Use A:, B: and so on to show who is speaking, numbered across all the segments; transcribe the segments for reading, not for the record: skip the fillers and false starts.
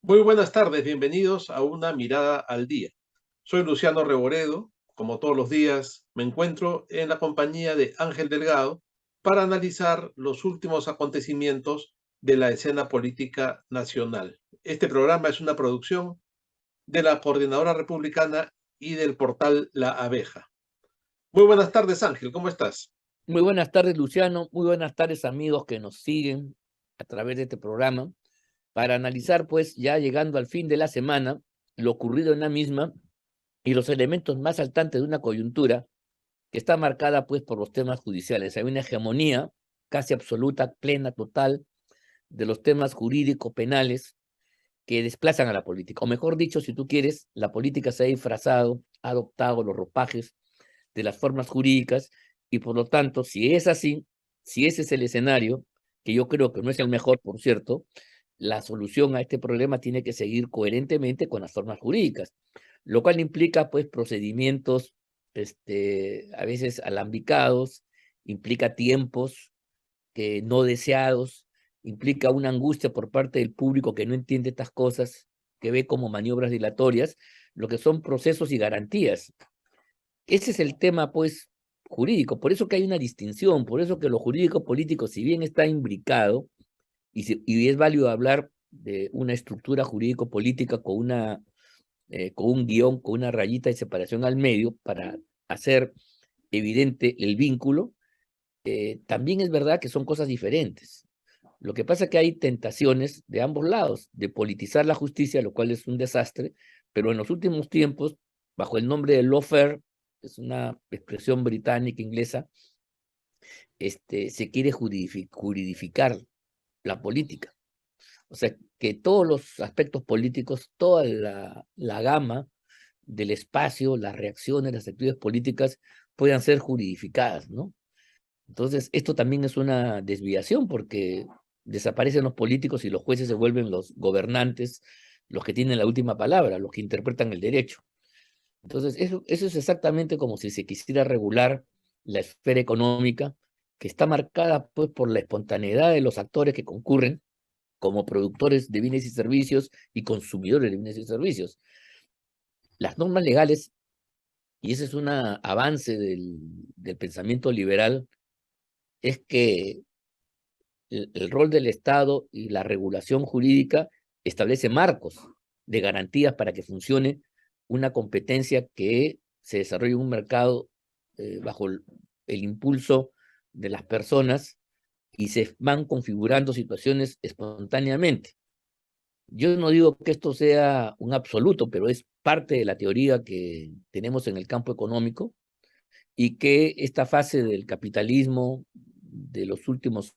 A: Muy buenas tardes, bienvenidos a Una Mirada al Día. Soy Luciano Reboredo. Como todos los días, me encuentro en la compañía de Ángel Delgado para analizar los últimos acontecimientos de la escena política nacional. Este programa es una producción de la Coordinadora Republicana y del portal La Abeja. Muy buenas tardes, Ángel, ¿cómo estás?
B: Muy buenas tardes, Luciano. Muy buenas tardes, amigos que nos siguen a través de este programa para analizar, pues, ya llegando al fin de la semana, lo ocurrido en la misma y los elementos más saltantes de una coyuntura que está marcada, pues, por los temas judiciales. Hay una hegemonía casi absoluta, plena, total, de los temas jurídicos penales que desplazan a la política. O mejor dicho, si tú quieres, la política se ha disfrazado, ha adoptado los ropajes de las formas jurídicas y por lo tanto, si es así, si ese es el escenario, que yo creo que no es el mejor, por cierto, la solución a este problema tiene que seguir coherentemente con las formas jurídicas, lo cual implica pues procedimientos a veces alambicados, implica tiempos que no deseados, implica una angustia por parte del público que no entiende estas cosas, que ve como maniobras dilatorias, lo que son procesos y garantías. Ese es el tema, pues, jurídico. Por eso que hay una distinción, por eso que lo jurídico político, si bien está imbricado, y es válido hablar de una estructura jurídico-política con un guión, con una rayita de separación al medio para hacer evidente el vínculo, también es verdad que son cosas diferentes. Lo que pasa es que hay tentaciones de ambos lados, de politizar la justicia, lo cual es un desastre, pero en los últimos tiempos, bajo el nombre de lawfare, es una expresión británica, inglesa, se quiere juridificar la política. O sea, que todos los aspectos políticos, toda la gama del espacio, las reacciones, las actitudes políticas puedan ser juridificadas, ¿no? Entonces, esto también es una desviación porque desaparecen los políticos y los jueces se vuelven los gobernantes, los que tienen la última palabra, los que interpretan el derecho. Entonces, eso es exactamente como si se quisiera regular la esfera económica, que está marcada pues, por la espontaneidad de los actores que concurren como productores de bienes y servicios y consumidores de bienes y servicios. Las normas legales, y ese es un avance del pensamiento liberal, es que el rol del Estado y la regulación jurídica establece marcos de garantías para que funcione una competencia que se desarrolle en un mercado bajo el impulso de las personas y se van configurando situaciones espontáneamente. Yo no digo que esto sea un absoluto, pero es parte de la teoría que tenemos en el campo económico y que esta fase del capitalismo de las últimas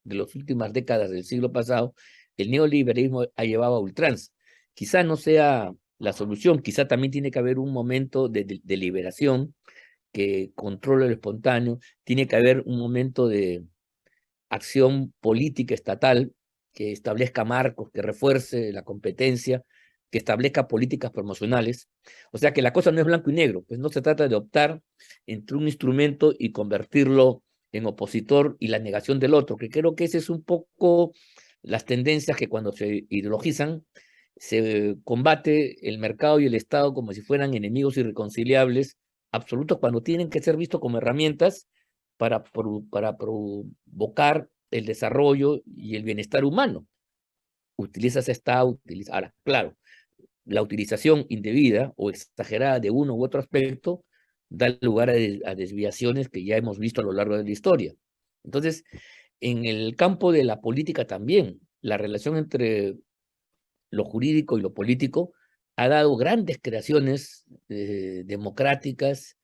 B: décadas del siglo pasado, el neoliberalismo ha llevado a ultranza. Quizá no sea la solución, quizá también tiene que haber un momento de liberación que controle lo espontáneo, tiene que haber un momento de acción política estatal que establezca marcos, que refuerce la competencia, que establezca políticas promocionales. O sea que la cosa no es blanco y negro, pues no se trata de optar entre un instrumento y convertirlo en opositor y la negación del otro, que creo que ese es un poco las tendencias que cuando se ideologizan se combate el mercado y el Estado como si fueran enemigos irreconciliables, absolutos, cuando tienen que ser vistos como herramientas para provocar el desarrollo y el bienestar humano. Utilizas esta, utiliza, ahora, claro, la utilización indebida o exagerada de uno u otro aspecto da lugar a desviaciones que ya hemos visto a lo largo de la historia. Entonces, en el campo de la política también, la relación entre lo jurídico y lo político ha dado grandes creaciones democráticas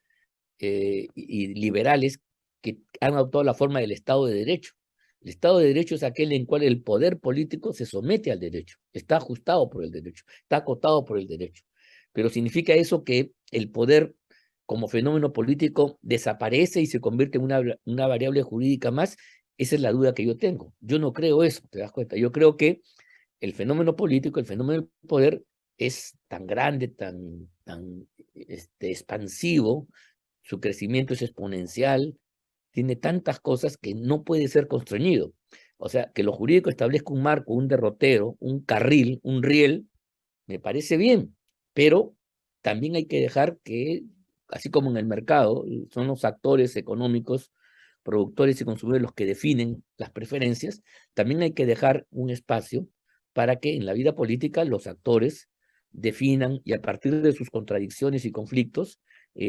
B: y liberales que han adoptado la forma del Estado de Derecho. El Estado de Derecho es aquel en cual el poder político se somete al derecho, está ajustado por el derecho, está acotado por el derecho. Pero significa eso que el poder como fenómeno político desaparece y se convierte en una variable jurídica más. Esa es la duda que yo tengo. Yo no creo eso, ¿te das cuenta? Yo creo que el fenómeno político, el fenómeno del poder es tan grande, tan expansivo, su crecimiento es exponencial, tiene tantas cosas que no puede ser constreñido. O sea, que lo jurídico establezca un marco, un derrotero, un carril, un riel, me parece bien, pero también hay que dejar que, así como en el mercado, son los actores económicos, productores y consumidores los que definen las preferencias, también hay que dejar un espacio para que en la vida política los actores definan y a partir de sus contradicciones y conflictos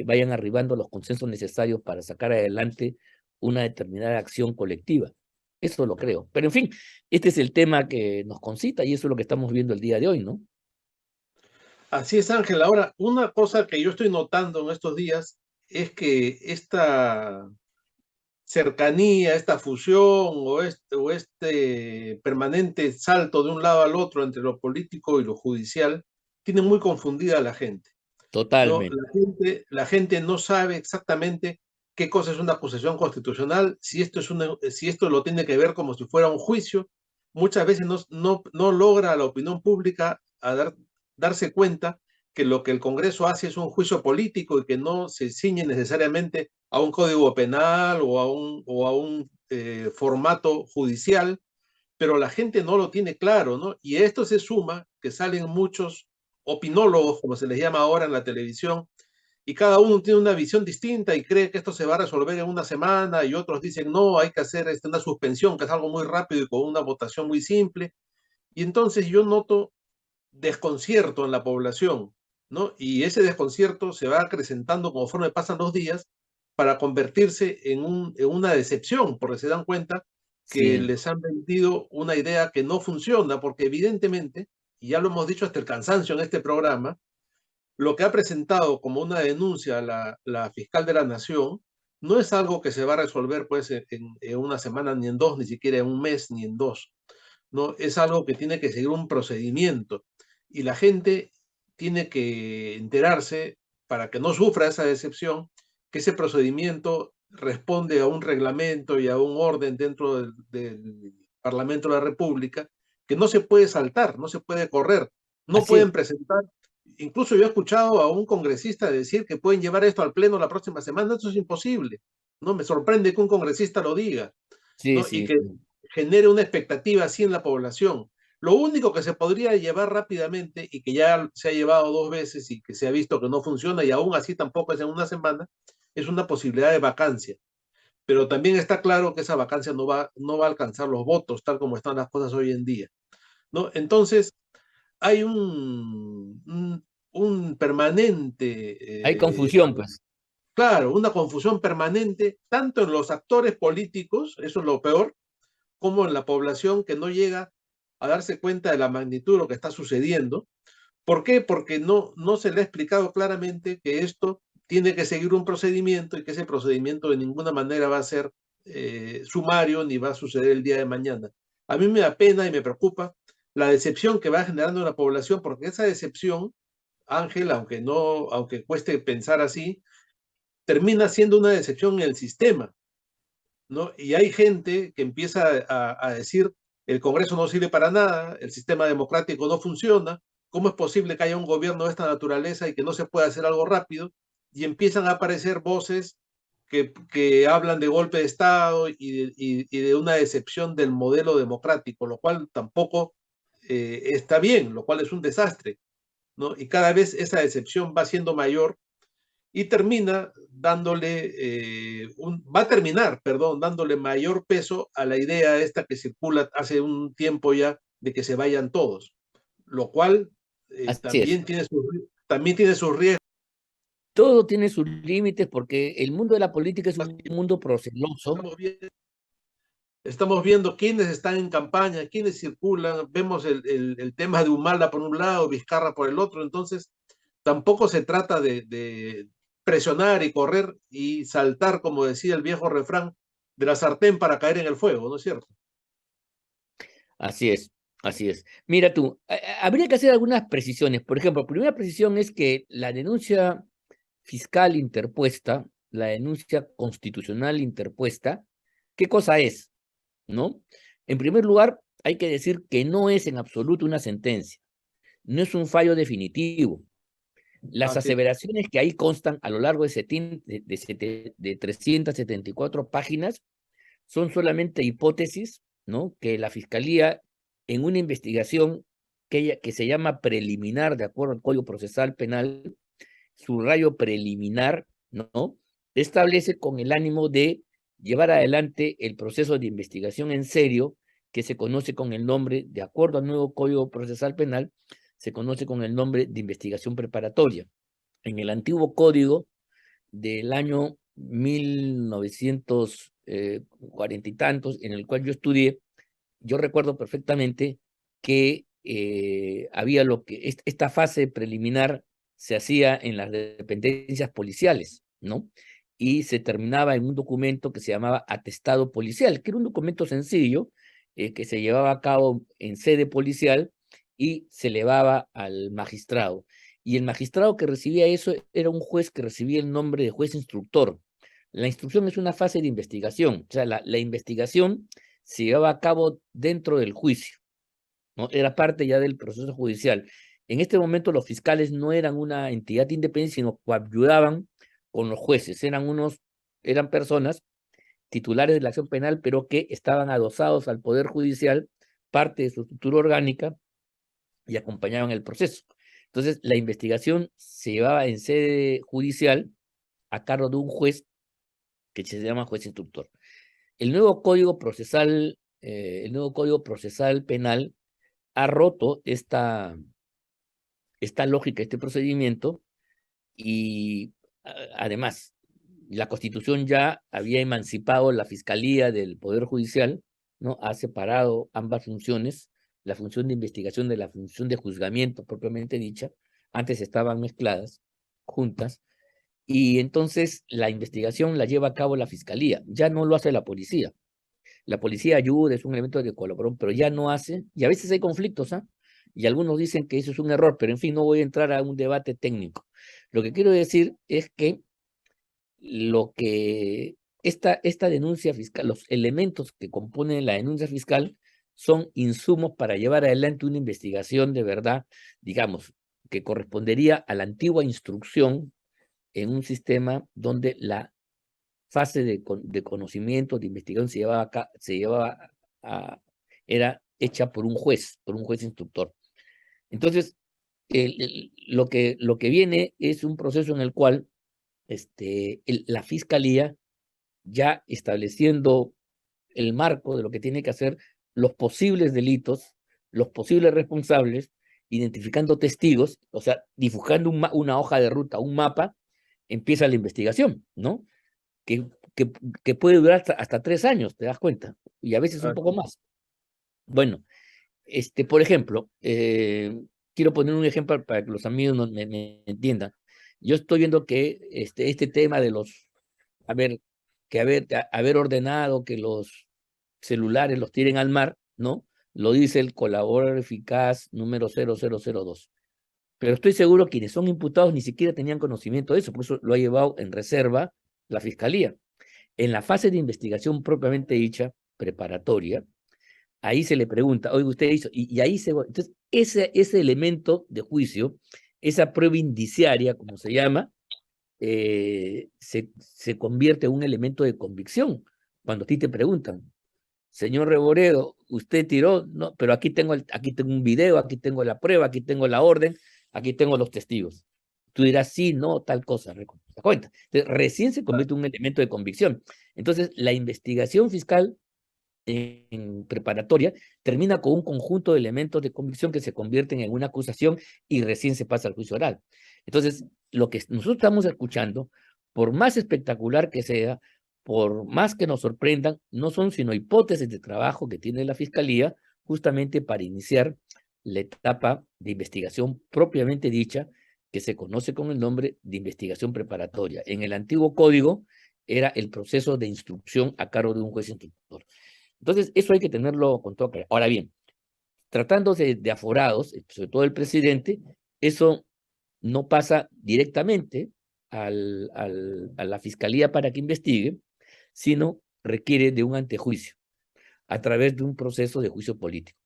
B: vayan arribando a los consensos necesarios para sacar adelante una determinada acción colectiva. Eso lo creo. Pero en fin, este es el tema que nos concita y eso es lo que estamos viendo el día de hoy, ¿no?
A: Así es, Ángel. Ahora, una cosa que yo estoy notando en estos días es que esta cercanía, esta fusión o este permanente salto de un lado al otro entre lo político y lo judicial tiene muy confundida a la gente. ¿No?
B: Totalmente.
A: La gente no sabe exactamente qué cosa es una acusación constitucional, si esto lo tiene que ver como si fuera un juicio. Muchas veces no logra la opinión pública darse cuenta que lo que el Congreso hace es un juicio político y que no se ciñe necesariamente a un código penal o a un formato judicial, pero la gente no lo tiene claro, ¿no? Y a esto se suma que salen muchos opinólogos, como se les llama ahora en la televisión, y cada uno tiene una visión distinta y cree que esto se va a resolver en una semana, y otros dicen, no, hay que hacer una suspensión, que es algo muy rápido y con una votación muy simple. Y entonces yo noto desconcierto en la población, ¿no? Y ese desconcierto se va acrecentando conforme pasan los días para convertirse en una decepción, porque se dan cuenta que
B: Sí,
A: les han vendido una idea que no funciona, porque evidentemente, y ya lo hemos dicho hasta el cansancio en este programa, lo que ha presentado como una denuncia la fiscal de la Nación no es algo que se va a resolver pues en una semana, ni en dos, ni siquiera en un mes, ni en dos. ¿No? Es algo que tiene que seguir un procedimiento y la gente tiene que enterarse para que no sufra esa decepción, que ese procedimiento responde a un reglamento y a un orden dentro del Parlamento de la República que no se puede saltar, no se puede correr, no
B: así es.
A: pueden presentar. Incluso yo he escuchado a un congresista decir que pueden llevar esto al Pleno la próxima semana. Eso es imposible. No me sorprende que un congresista lo diga,
B: Sí,
A: ¿no? Y
B: sí,
A: que
B: sí.
A: genere una expectativa así en la población. Lo único que se podría llevar rápidamente y que ya se ha llevado dos veces y que se ha visto que no funciona y aún así tampoco es en una semana, es una posibilidad de vacancia. Pero también está claro que esa vacancia no va a alcanzar los votos tal como están las cosas hoy en día, ¿no? Entonces, hay un
B: Hay
A: permanente,
B: confusión, pues.
A: claro, una confusión permanente, tanto en los actores políticos, eso es lo peor, como en la población que no llega a darse cuenta de la magnitud de lo que está sucediendo. ¿Por qué? Porque no se le ha explicado claramente que esto tiene que seguir un procedimiento y que ese procedimiento de ninguna manera va a ser sumario ni va a suceder el día de mañana. A mí me da pena y me preocupa la decepción que va generando en la población, porque esa decepción, Ángel, aunque cueste pensar así, termina siendo una decepción en el sistema, ¿no? Y hay gente que empieza a decir, el Congreso no sirve para nada, el sistema democrático no funciona, ¿cómo es posible que haya un gobierno de esta naturaleza y que no se pueda hacer algo rápido? Y empiezan a aparecer voces que hablan de golpe de Estado y de una decepción del modelo democrático, lo cual tampoco está bien, lo cual es un desastre, ¿no? Y cada vez esa decepción va siendo mayor y termina va a terminar, perdón, dándole mayor peso a la idea esta que circula hace un tiempo ya de que se vayan todos, lo cual
B: Así es.
A: también tiene sus riesgos.
B: Todo tiene sus límites porque el mundo de la política es un mundo proceloso.
A: Estamos viendo, estamos viendo quiénes están en campaña, quiénes circulan, vemos el tema de Humala por un lado, Vizcarra por el otro, entonces tampoco se trata de presionar y correr y saltar, como decía el viejo refrán, de la sartén para caer en el fuego, ¿no es cierto?
B: Así es, así es. Mira tú, habría que hacer algunas precisiones. Por ejemplo, la primera precisión es que la denuncia fiscal interpuesta, la denuncia constitucional interpuesta, ¿qué cosa es? ¿No? En primer lugar, hay que decir que no es en absoluto una sentencia, no es un fallo definitivo. Las
A: Así es.
B: aseveraciones que ahí constan a lo largo de 374 páginas son solamente hipótesis ¿no? Que la Fiscalía, en una investigación que se llama preliminar, de acuerdo al Código Procesal Penal, su rayo preliminar, ¿no? Establece con el ánimo de llevar adelante el proceso de investigación en serio, que se conoce con el nombre, de acuerdo al nuevo Código Procesal Penal, se conoce con el nombre de investigación preparatoria. En el antiguo código del año 1940 y tantos, en el cual yo estudié, yo recuerdo perfectamente que había esta fase preliminar se hacía en las dependencias policiales, ¿no? Y se terminaba en un documento que se llamaba atestado policial, que era un documento sencillo que se llevaba a cabo en sede policial y se elevaba al magistrado. Y el magistrado que recibía eso era un juez que recibía el nombre de juez instructor. La instrucción es una fase de investigación, o sea, la investigación se llevaba a cabo dentro del juicio, ¿no? Era parte ya del proceso judicial. En este momento los fiscales no eran una entidad independiente, sino que ayudaban con los jueces. Eran personas titulares de la acción penal, pero que estaban adosados al Poder Judicial, parte de su estructura orgánica, y acompañaban el proceso. Entonces, la investigación se llevaba en sede judicial a cargo de un juez que se llama juez instructor. El nuevo Código Procesal, Penal ha roto esta lógica, este procedimiento, y además la Constitución ya había emancipado la Fiscalía del Poder Judicial, ¿no? Ha separado ambas funciones, la función de investigación de la función de juzgamiento propiamente dicha. Antes estaban mezcladas, juntas, y entonces la investigación la lleva a cabo la Fiscalía, ya no lo hace la policía. La policía ayuda, es un elemento de colaboración, pero ya no hace, y a veces hay conflictos, ¿ah? Y algunos dicen que eso es un error, pero en fin, no voy a entrar a un debate técnico. Lo que quiero decir es que esta denuncia fiscal, los elementos que componen la denuncia fiscal son insumos para llevar adelante una investigación de verdad, digamos, que correspondería a la antigua instrucción en un sistema donde la fase de conocimiento, de investigación era hecha por un juez instructor. Entonces, lo que viene es un proceso en el cual la Fiscalía, ya estableciendo el marco de lo que tiene que hacer, los posibles delitos, los posibles responsables, identificando testigos, o sea, dibujando una hoja de ruta, un mapa, empieza la investigación, ¿no? Que, que, que puede durar hasta 3 años, te das cuenta, y a veces un poco más. Bueno, por ejemplo, quiero poner un ejemplo para que los amigos me entiendan. Yo estoy viendo que este tema de haber ordenado que los celulares los tiren al mar, ¿no? Lo dice el colaborador eficaz número 0002. Pero estoy seguro que quienes son imputados ni siquiera tenían conocimiento de eso, por eso lo ha llevado en reserva la Fiscalía. En la fase de investigación propiamente dicha, preparatoria, ahí se le pregunta, oye, usted hizo, y ahí entonces ese elemento de juicio, esa prueba indiciaria, como se llama, se convierte en un elemento de convicción. Cuando a ti te preguntan, señor Reboredo, usted tiró, no, pero aquí tengo un video, aquí tengo la prueba, aquí tengo la orden, aquí tengo los testigos. Tú dirás, sí, no, tal cosa, ¿te das cuenta? Entonces, recién se convierte en un elemento de convicción. Entonces, la investigación fiscal en preparatoria termina con un conjunto de elementos de convicción que se convierten en una acusación y recién se pasa al juicio oral. Entonces, lo que nosotros estamos escuchando, por más espectacular que sea, por más que nos sorprendan, no son sino hipótesis de trabajo que tiene la Fiscalía justamente para iniciar la etapa de investigación propiamente dicha, que se conoce con el nombre de investigación preparatoria. En el antiguo código era el proceso de instrucción a cargo de un juez instructor. Entonces, eso hay que tenerlo con todo claro. Ahora bien, tratándose de aforados, sobre todo el presidente, eso no pasa directamente a la Fiscalía para que investigue, sino requiere de un antejuicio a través de un proceso de juicio político.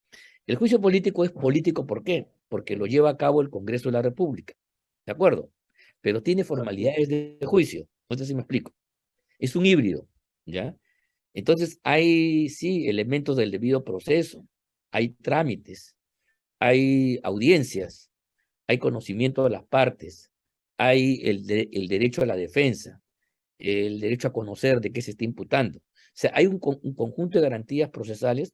B: El juicio político es político, ¿por qué? Porque lo lleva a cabo el Congreso de la República, ¿de acuerdo? Pero tiene formalidades de juicio, no sé si me explico. Es un híbrido, ¿ya? Entonces, hay, sí, elementos del debido proceso, hay trámites, hay audiencias, hay conocimiento de las partes, hay el derecho a la defensa, el derecho a conocer de qué se está imputando. O sea, hay un conjunto de garantías procesales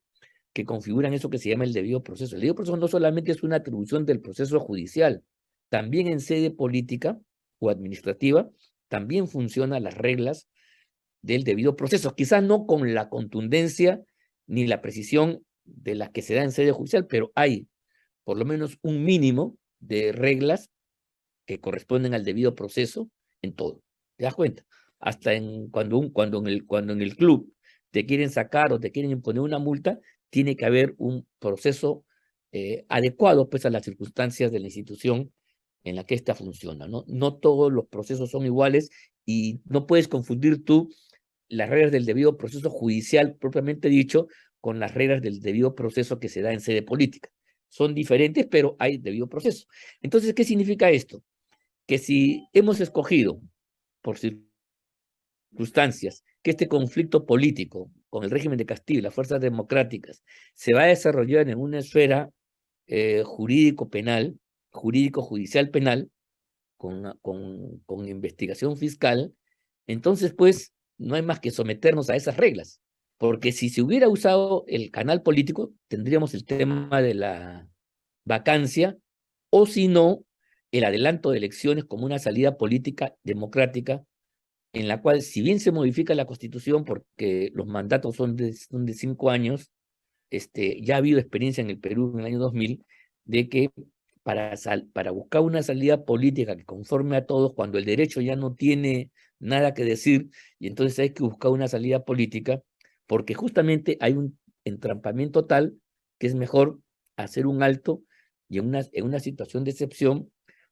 B: que configuran eso que se llama el debido proceso. El debido proceso no solamente es una atribución del proceso judicial, también en sede política o administrativa, también funcionan las reglas del debido proceso, quizás no con la contundencia ni la precisión de las que se da en sede judicial, pero hay por lo menos un mínimo de reglas que corresponden al debido proceso en todo. ¿Te das cuenta? Hasta cuando en el club te quieren sacar o te quieren imponer una multa, tiene que haber un proceso adecuado pues, a las circunstancias de la institución en la que ésta funciona, ¿no? No todos los procesos son iguales y no puedes confundir tú las reglas del debido proceso judicial propiamente dicho con las reglas del debido proceso que se da en sede política. Son diferentes, pero hay debido proceso. Entonces, ¿qué significa esto? Que si hemos escogido por circunstancias que este conflicto político con el régimen de Castilla y las fuerzas democráticas se va a desarrollar en una esfera jurídico-penal, jurídico-judicial penal, con investigación fiscal, entonces pues no hay más que someternos a esas reglas, porque si se hubiera usado el canal político, tendríamos el tema de la vacancia, o si no, el adelanto de elecciones como una salida política democrática, en la cual, si bien se modifica la Constitución, porque los mandatos son de 5 años, ya ha habido experiencia en el Perú en el año 2000 de que para buscar una salida política que conforme a todos, cuando el derecho ya no tiene nada que decir, y entonces hay que buscar una salida política, porque justamente hay un entrampamiento tal que es mejor hacer un alto y en una situación de excepción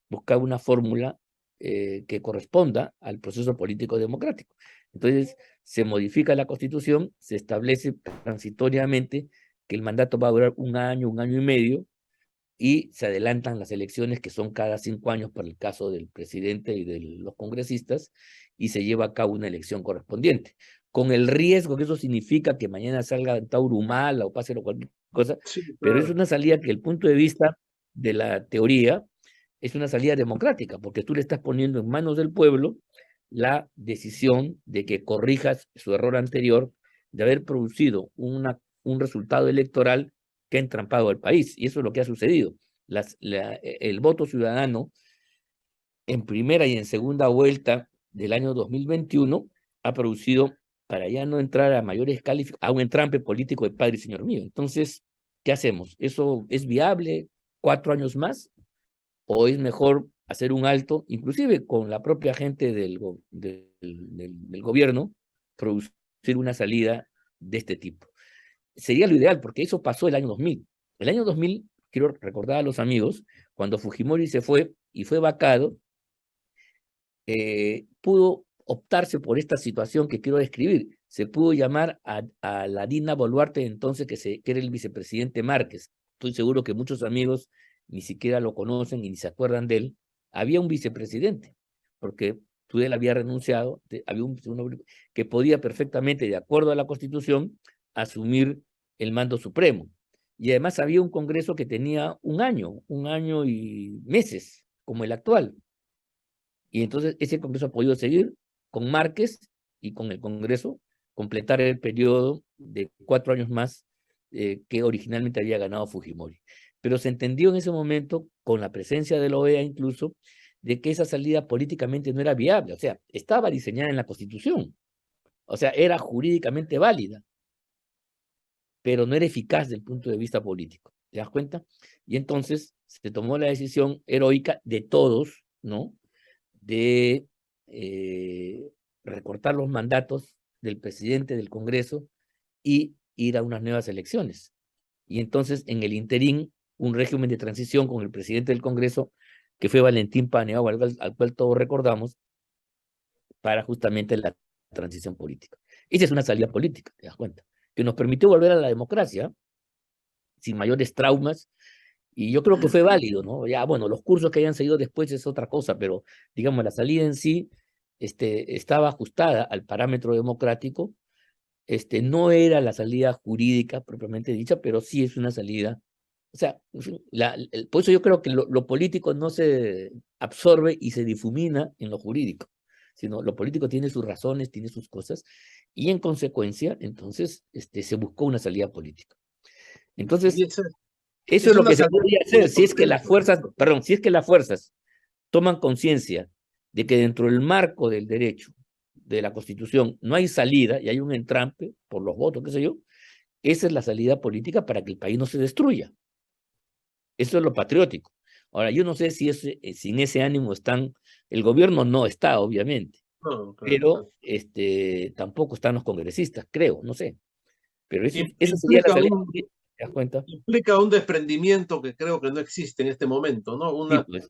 B: buscar una fórmula que corresponda al proceso político democrático. Entonces, se modifica la Constitución, se establece transitoriamente que el mandato va a durar un año y medio, y se adelantan las elecciones que son cada 5 años para el caso del presidente y de los congresistas, y se lleva a cabo una elección correspondiente, con el riesgo que eso significa que mañana salga Tauro Mala o pase cualquier cosa,
A: Sí,
B: pero es
A: claro.
B: una salida que el punto de vista de la teoría es una salida democrática, porque tú le estás poniendo en manos del pueblo la decisión de que corrijas su error anterior de haber producido un resultado electoral que ha entrampado al país. Y eso es lo que ha sucedido. El voto ciudadano en primera y en segunda vuelta del año 2021 ha producido, para ya no entrar a mayores calificaciones, a un entrampe político de padre y señor mío. Entonces, ¿qué hacemos? ¿Eso es viable 4 años más? ¿O es mejor hacer un alto, inclusive con la propia gente del gobierno, producir una salida de este tipo? Sería lo ideal, porque eso pasó el año 2000. El año 2000, quiero recordar a los amigos, cuando Fujimori se fue y fue vacado, pudo optarse por esta situación que quiero describir. Se pudo llamar a la Dina Boluarte entonces, que era el vicepresidente Márquez. Estoy seguro que muchos amigos ni siquiera lo conocen y ni se acuerdan de él. Había un vicepresidente, porque él había renunciado, había un hombre que podía perfectamente, de acuerdo a la Constitución, asumir el mando supremo. Y además había un Congreso que tenía un año y meses, como el actual. Y entonces ese Congreso ha podido seguir con Márquez y con el Congreso completar el periodo de 4 años más que originalmente había ganado Fujimori. Pero se entendió en ese momento, con la presencia de la OEA incluso, de que esa salida políticamente no era viable. O sea, estaba diseñada en la Constitución. O sea, era jurídicamente válida, pero no era eficaz desde el punto de vista político. ¿Te das cuenta? Y entonces se tomó la decisión heroica de todos, ¿no? De recortar los mandatos del presidente del Congreso y ir a unas nuevas elecciones. Y entonces, en el interín, un régimen de transición con el presidente del Congreso, que fue Valentín Paniagua, al cual todos recordamos, para justamente la transición política. Esa es una salida política, te das cuenta, que nos permitió volver a la democracia sin mayores traumas, y yo creo que fue válido, ¿no? Ya, bueno, los cursos que hayan seguido después es otra cosa, pero digamos, la salida en sí estaba ajustada al parámetro democrático, no era la salida jurídica propiamente dicha, pero sí es una salida. O sea, en fin, por eso yo creo que lo político no se absorbe y se difumina en lo jurídico, sino lo político tiene sus razones, tiene sus cosas, y en consecuencia, entonces, se buscó una salida política.
A: Y
B: Entonces,
A: esa
B: eso es
A: es
B: lo
A: una
B: que se
A: salida
B: podría hacer si es que las
A: político.
B: fuerzas, perdón, si es que las fuerzas toman conciencia de que dentro del marco del derecho, de la Constitución, no hay salida y hay un entrampe por los votos, qué sé yo, esa es la salida política para que el país no se destruya. Eso es lo patriótico. Ahora, yo no sé si sin ese ánimo están, el gobierno no está, obviamente,
A: No, claro,
B: pero
A: claro.
B: tampoco están los congresistas, creo, no sé. Pero esa sería la
A: Implica
B: salida política, ¿te das cuenta?
A: implica un desprendimiento que creo que no existe en este momento, ¿no?
B: Sí, pues.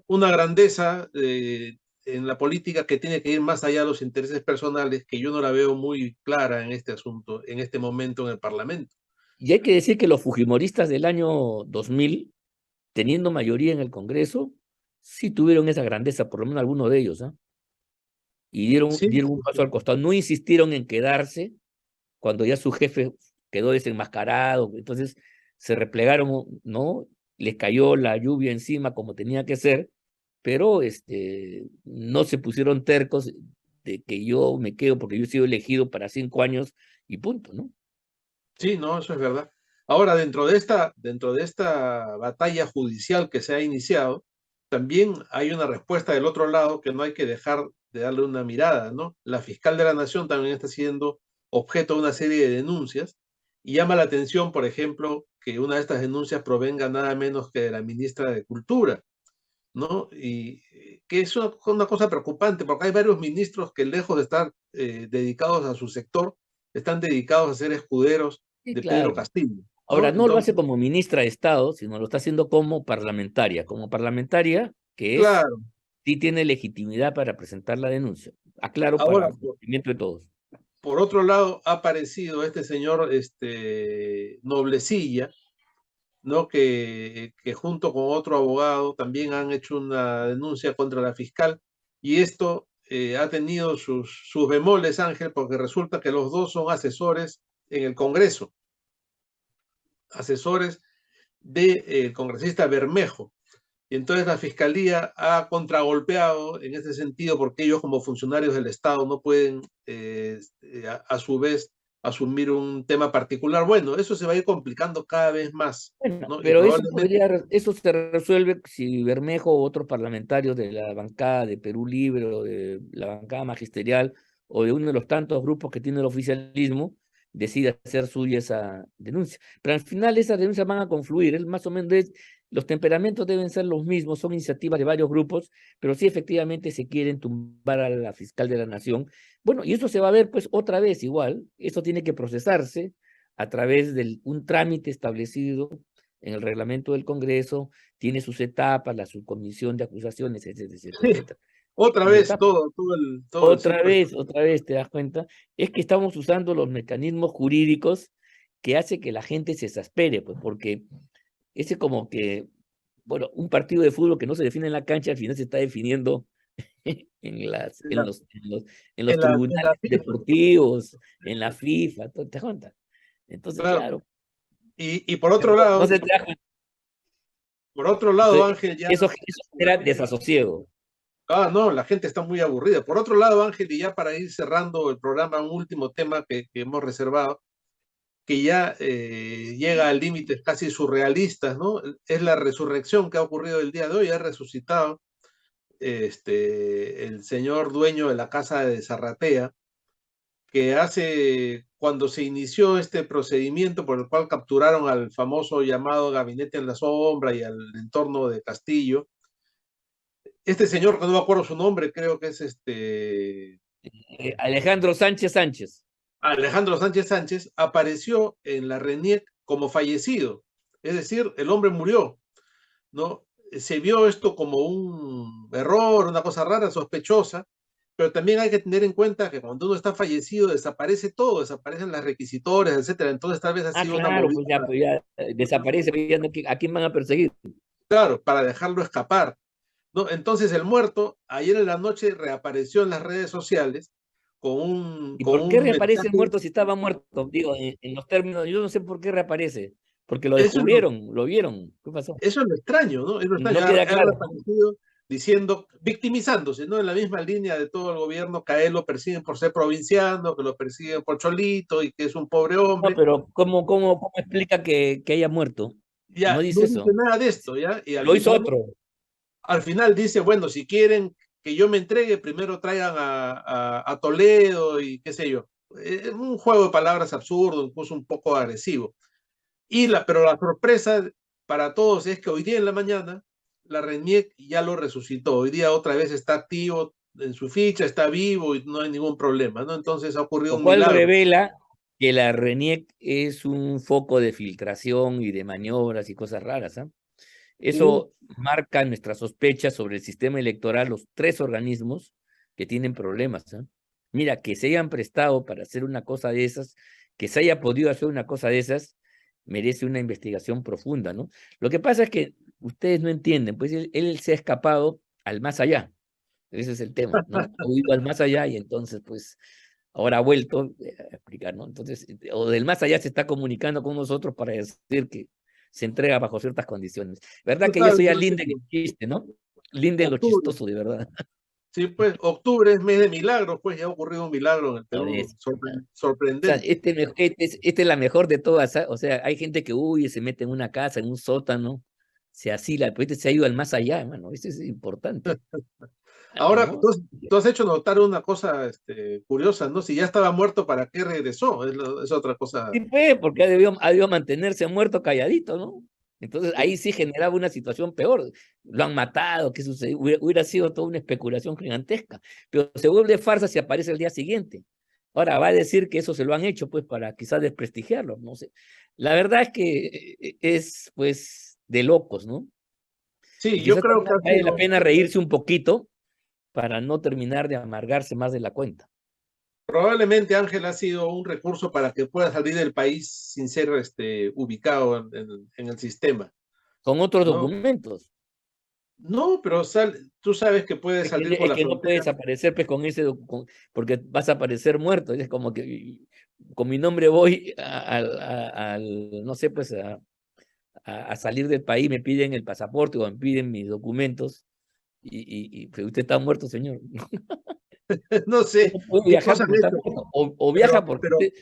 A: Una grandeza en la política que tiene que ir más allá de los intereses personales, que yo no la veo muy clara en este asunto, en este momento en el Parlamento.
B: Y hay que decir que los fujimoristas del año 2000, teniendo mayoría en el Congreso, sí tuvieron esa grandeza, por lo menos algunos de ellos, ¿ah? Y
A: Sí,
B: dieron un paso al costado, no insistieron en quedarse cuando ya su jefe quedó desenmascarado, entonces se replegaron, ¿no? Les cayó la lluvia encima como tenía que ser, pero no se pusieron tercos de que yo me quedo porque yo he sido elegido para 5 años y punto, ¿no?
A: sí, no, eso es verdad. Ahora, dentro de esta batalla judicial que se ha iniciado, también hay una respuesta del otro lado que no hay que dejar de darle una mirada, ¿no? La fiscal de la Nación también está siendo objeto de una serie de denuncias y llama la atención, por ejemplo, que una de estas denuncias provenga nada menos que de la ministra de Cultura, ¿no? Y que es una cosa preocupante, porque hay varios ministros que lejos de estar dedicados a su sector, están dedicados a ser escuderos
B: Sí,
A: de Pedro
B: claro.
A: Castillo,
B: Ahora,
A: ¿no?
B: no lo hace
A: Entonces,
B: como ministra de Estado, sino lo está haciendo como parlamentaria que es,
A: claro,
B: sí tiene legitimidad para presentar la denuncia. Aclaro
A: ahora,
B: para conocimiento de todos.
A: por otro lado, ha aparecido este señor Noblecilla, ¿no? Que junto con otro abogado también han hecho una denuncia contra la fiscal y esto ha tenido sus bemoles, Ángel, porque resulta que los dos son asesores en el Congreso, asesores del congresista Bermejo. Y entonces la fiscalía ha contragolpeado en ese sentido porque ellos como funcionarios del Estado no pueden a su vez asumir un tema particular. Bueno, eso se va a ir complicando cada vez más,
B: Bueno,
A: ¿no? Y
B: pero
A: probablemente,
B: eso se resuelve si Bermejo u otros parlamentarios de la bancada de Perú Libre o de la bancada magisterial o de uno de los tantos grupos que tiene el oficialismo decide hacer suya esa denuncia. Pero al final esas denuncias van a confluir, es más o menos, los temperamentos deben ser los mismos, son iniciativas de varios grupos, pero sí efectivamente se quieren tumbar a la fiscal de la Nación. Bueno, y eso se va a ver pues otra vez igual, eso tiene que procesarse a través de un trámite establecido en el reglamento del Congreso, tiene sus etapas, la subcomisión de acusaciones, etcétera, etcétera, etcétera.
A: otra
B: Sus
A: vez
B: etapas.
A: todo el ciclo.
B: Otra vez, ¿te das cuenta? Es que estamos usando los mecanismos jurídicos que hace que la gente se exaspere, pues, porque ese como que, bueno, un partido de fútbol que no se define en la cancha, al final se está definiendo en las,
A: En
B: en
A: la,
B: los, en los, en los
A: en la
B: tribunales
A: FIFA,
B: deportivos, en la FIFA, ¿te das cuenta? Entonces,
A: claro.
B: claro,
A: Y
B: pero no se trajo.
A: por otro lado,
B: Entonces,
A: Ángel, ya
B: eso era desasosiego.
A: ah, no, la gente está muy aburrida. Por otro lado, Ángel, y ya para ir cerrando el programa, un último tema que hemos reservado, que ya llega a límites casi surrealistas, ¿no? Es la resurrección que ha ocurrido el día de hoy. Ha resucitado el señor dueño de la casa de Zarratea, que cuando se inició este procedimiento por el cual capturaron al famoso llamado Gabinete en la Sombra y al entorno de Castillo, este señor, que no me acuerdo su nombre, creo que es
B: Alejandro Sánchez Sánchez.
A: Alejandro Sánchez Sánchez, apareció en la RENIEC como fallecido. Es decir, el hombre murió, ¿no? Se vio esto como un error, una cosa rara, sospechosa, pero también hay que tener en cuenta que cuando uno está fallecido desaparece todo, desaparecen las requisitorias, etcétera. Entonces tal vez ha
B: Ah,
A: sido una
B: claro,
A: movida,
B: pues ya desaparece, pues ya ¿a quién van a perseguir?
A: claro, para dejarlo escapar, ¿no? Entonces el muerto ayer en la noche reapareció en las redes sociales
B: ¿Y
A: con
B: por qué
A: un
B: reaparece
A: mensaje.
B: muerto si estaba muerto? Digo, en los términos, yo no sé por qué reaparece, porque lo
A: Eso es lo,
B: descubrieron, lo vieron. ¿Qué pasó?
A: eso es lo extraño, ¿no? Es lo extraño.
B: No queda
A: Ha
B: claro, ¿no?
A: reaparecido diciendo, victimizándose, ¿no? En la misma línea de todo el gobierno, que a él lo persiguen por ser provinciano, que lo persiguen por cholito y que es un pobre
B: No,
A: hombre.
B: pero ¿cómo explica que haya muerto? No
A: Ya
B: dice
A: no dice
B: eso.
A: nada de esto, ¿ya? Y
B: Lo hizo otro.
A: al final dice, bueno, si quieren que yo me entregue, primero traigan a Toledo y qué sé yo. Un juego de palabras absurdo, incluso un poco agresivo. Pero la sorpresa para todos es que hoy día en la mañana la RENIEC ya lo resucitó. Hoy día otra vez está activo en su ficha, está vivo y no hay ningún problema, ¿no? Entonces ha ocurrido
B: Lo
A: un
B: cual
A: milagro.
B: revela que la RENIEC es un foco de filtración y de maniobras y cosas raras, ¿ah?
A: Sí,
B: Eso marca nuestras sospechas sobre el sistema electoral, los tres organismos que tienen problemas, ¿ah? Mira, que se hayan prestado para hacer una cosa de esas, que se haya podido hacer una cosa de esas, merece una investigación profunda, ¿no? Lo que pasa es que ustedes no entienden, pues él se ha escapado al más allá. Ese es el tema, ¿no? Ha huido al más allá y entonces, pues, ahora ha vuelto a explicar, ¿no? Entonces, o del más allá se está comunicando con nosotros para decir que se entrega bajo ciertas condiciones. ¿Verdad
A: tú
B: que ya
A: sabes,
B: soy a
A: ¿no?
B: Linden en chiste, ¿no? Linden lo
A: Octubre.
B: chistoso, de verdad.
A: Sí, pues octubre es mes de milagros, pues ya ha ocurrido un milagro en el
B: Por
A: Perú
B: eso, ¿verdad? O sea,
A: sorprendente.
B: esta es la mejor de todas, ¿ah? O sea, hay gente que huye, se mete en una casa, en un sótano, se asila, pero este se ha ido al más allá, hermano. Eso es importante. Ah,
A: Ahora,
B: ¿no?
A: tú has hecho notar una cosa curiosa, ¿no? Si ya estaba muerto, ¿para qué regresó? Es otra cosa.
B: Sí, pues, porque ha debido mantenerse muerto calladito, ¿no? Entonces ahí sí generaba una situación peor. Lo han matado, ¿qué sucedió? Hubiera sido toda una especulación gigantesca. Pero se vuelve farsa si aparece el día siguiente. Ahora va a decir que eso se lo han hecho, pues, para quizás desprestigiarlo, no sé. La verdad es que es, pues, de locos, ¿no? Y
A: Sí, yo
B: quizás
A: creo
B: también
A: que ha
B: vale la
A: sido,
B: pena reírse un poquito para no terminar de amargarse más de la cuenta.
A: probablemente Ángel ha sido un recurso para que pueda salir del país sin ser ubicado en el sistema,
B: Con otros
A: ¿no?
B: documentos.
A: No, pero tú sabes que puede salir por
B: Es
A: la
B: que no
A: frontera.
B: puedes aparecer pues con ese, porque vas a aparecer muerto. Es como que con mi nombre voy no sé, pues a salir del país, me piden el pasaporte o me piden mis documentos y pues, usted está muerto, señor.
A: No
B: Usted
A: sé
B: no puede
A: qué
B: viajar
A: cosa han
B: porque está
A: hecho,
B: muerto. O viaja porque
A: pero
B: usted,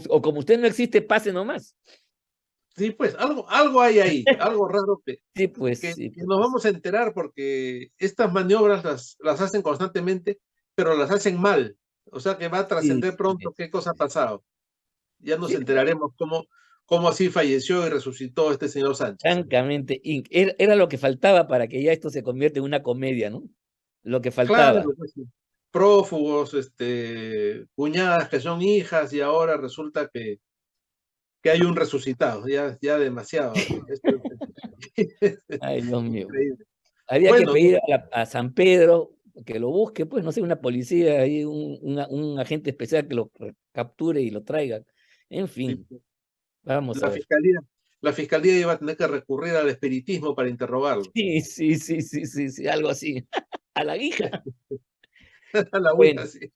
B: o como usted no existe, pase nomás.
A: sí, pues algo hay ahí, algo raro
B: Sí, pues,
A: que
B: sí,
A: nos
B: pues.
A: vamos a enterar porque estas maniobras las hacen constantemente, pero las hacen mal. O sea que va a
B: Sí,
A: trascender
B: sí,
A: pronto qué cosa ha pasado. Ya nos
B: sí, pues,
A: enteraremos cómo así falleció y resucitó este señor Sánchez.
B: francamente, era lo que faltaba para que ya esto se convierta en una comedia, ¿no? Lo que
A: Claro,
B: faltaba.
A: pues, sí. Prófugos, cuñadas que son hijas y ahora resulta que hay un resucitado, ya demasiado.
B: Ay, Dios mío.
A: Increíble.
B: Había que
A: Bueno,
B: pedir a San Pedro que lo busque, pues, no sé, una policía, ahí, un agente especial que lo capture y lo traiga. En fin, vamos a
A: la
B: ver.
A: fiscalía, la fiscalía iba a tener que recurrir al espiritismo para interrogarlo.
B: Sí, sí, sí, sí, sí, sí, algo así. A la hija.
A: A la
B: Bueno,
A: Ouija, sí.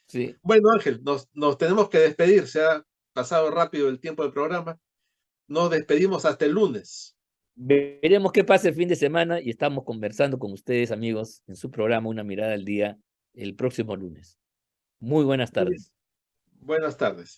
B: sí.
A: Bueno, Ángel, nos tenemos que despedir. Se ha pasado rápido el tiempo del programa. Nos despedimos hasta el lunes.
B: Veremos qué pasa el fin de semana y estamos conversando con ustedes, amigos, en su programa Una Mirada al Día el próximo lunes. Muy buenas
A: Muy bien.
B: tardes.
A: Buenas tardes.